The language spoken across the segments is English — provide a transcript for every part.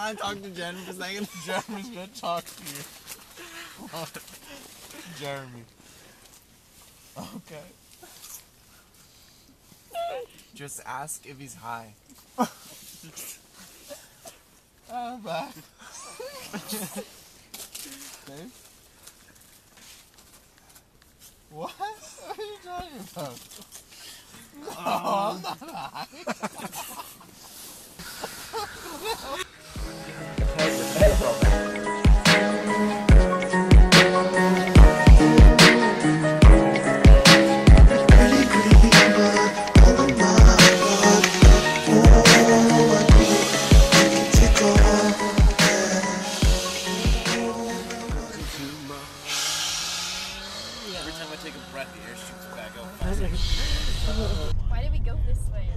I talk to Jen for a second? Jeremy's gonna talk to you. What? Jeremy. Okay. Just ask if he's high. I'm back. Dave? What? What are you talking about? No, I'm not high. Every time I take a breath, the air shoots back up. Why did we go this way?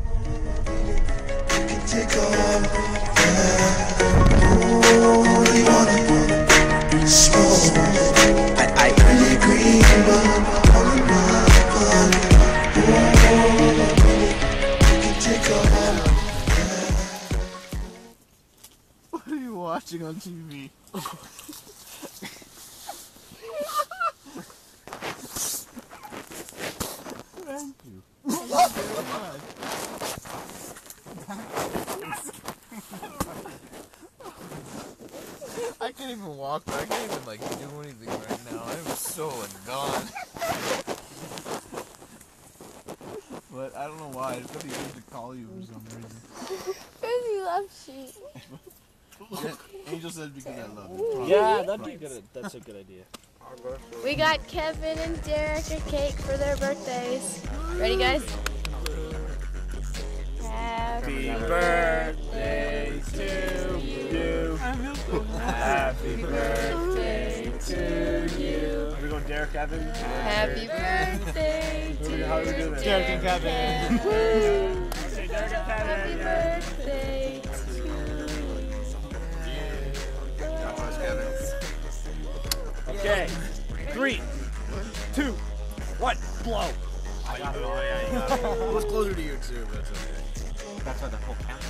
What are you watching on TV? Thank you. I can't even walk. I can't even like do anything right now. I'm so gone. But I don't know why. It's gonna be good to call you for some reason. Because you love sheep. Angel says because I love you. Yeah, that's a good idea. We got Kevin and Derek a cake for their birthdays. Ready, guys? Happy birthday to you. Happy birthday to you. Are we going Derek, Kevin? Happy birthday to How do we do this? Derek and Kevin. Say Derek and Happy Kevin. birthday to Okay. 3, 2, 1, blow. I got it. Oh, yeah, you got it. It was closer to you, too, but it's okay. That's why the whole count.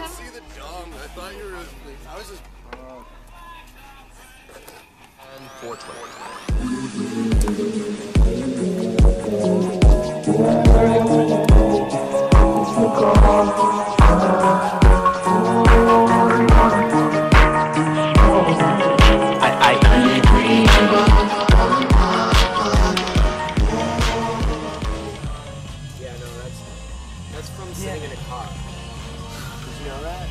See the dong. I thought you were. I was just. And 420. Yeah, no, that's from sitting in a car. Did you know that?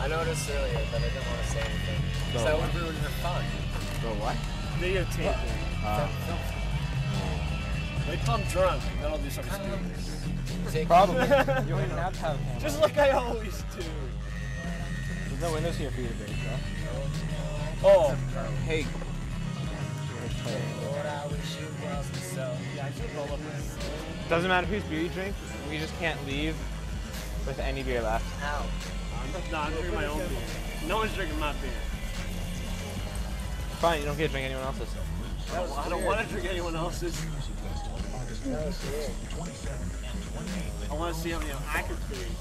I noticed earlier, but I didn't want to say anything. Because that would ruin her fun. The what? Videotape. Wait till I'm drunk, then I'll do something stupid. Probably. You don't even have to have a camera. Just like I always do. There's no windows here for you to drink, huh? Oh. Hey. Yeah, I should roll up with. Doesn't matter whose beer you drink, we just can't leave with any beer left. Ow. No, I'm drinking my own beer. No one's drinking my beer. Fine, you don't get to drink anyone else's. I don't want to drink anyone else's. I want to see how many I can drink.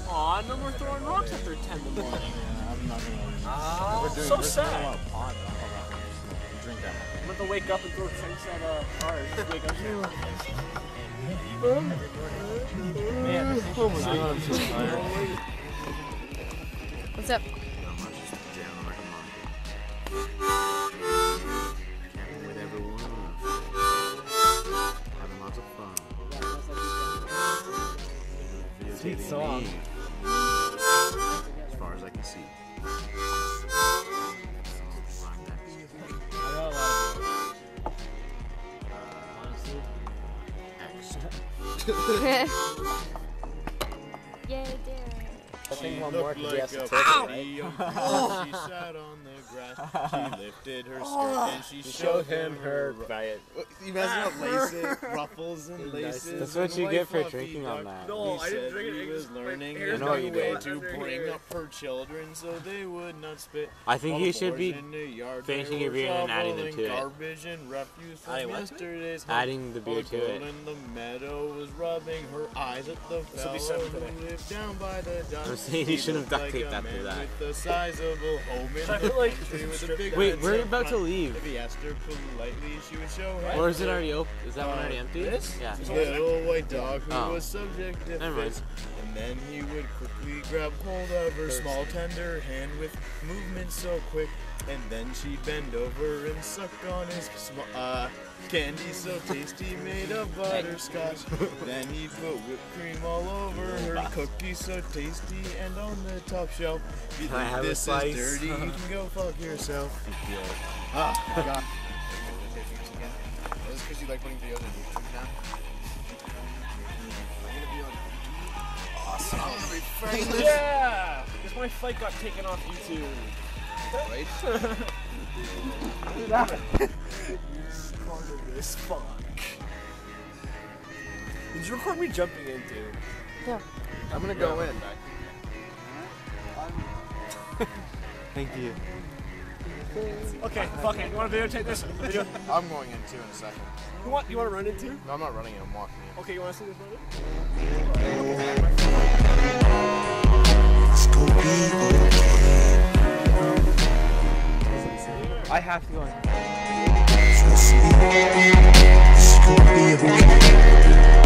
Aw, no more throwing rocks after 10 in the morning. I'm not gonna. So sad. We're drink that. I'm going to wake up and throw drinks at cars. Just wake up here. Man, this is I'm so tired. What's up? Sweet song. As far as I Yay, Derek. I think She one more looked because he like has to a take it, pretty right? young girl. She sat on the grass. She lifted her skirt and she showed him her riot. You imagine what laces, ruffles and laces. That's what and you white get for fluffy drinking on duck. that. No, He I didn't said drink it. he was learning hair's a know gone you new did. way wild to under bring here. up her children so they would not spit. I think All you the should be boys in the yard, finishing they your were beer and adding them shoveling to it. garbage and refuse from Adding what to it? yesterday's hunt. Adding the beer While to girl it. in the meadow was rubbing her eyes at the This will be fellow seven today. who lived down by the dock. I'm saying He you should have looked duct like taped a after man that. with the sizable home in Should I the put, like, country with a strip big Wait, fence we're up about to front. leave. If he asked her politely, she would show him. Or is it already open? Is that one already empty? this? Yeah. Little white dog who Oh. was subject to Never mind. fits, and then he would quickly grab hold of her small tender hand with movements so quick, and then she'd bend over and suck on his candy so tasty made of butterscotch. Then he'd put whipped cream all over her cookies so tasty, and on the top shelf, if you Can I think have a this slice? is dirty, you can go fuck yourself. Ah, I got. Is this because you like putting videos on YouTube now? I'm gonna be on. Awesome. I'm gonna be famous. Yeah! Because my fight got taken off YouTube. Right? This fuck. Did you record me jumping in, dude? Yeah. I'm gonna go in. Thank you. Okay, fuck it. You want to videotape this? Video? I'm going in too in a second. You want to run into? No, I'm not running in. I'm walking in. Okay, you want to see this run? I have to go in. Trust me, it's gonna be okay.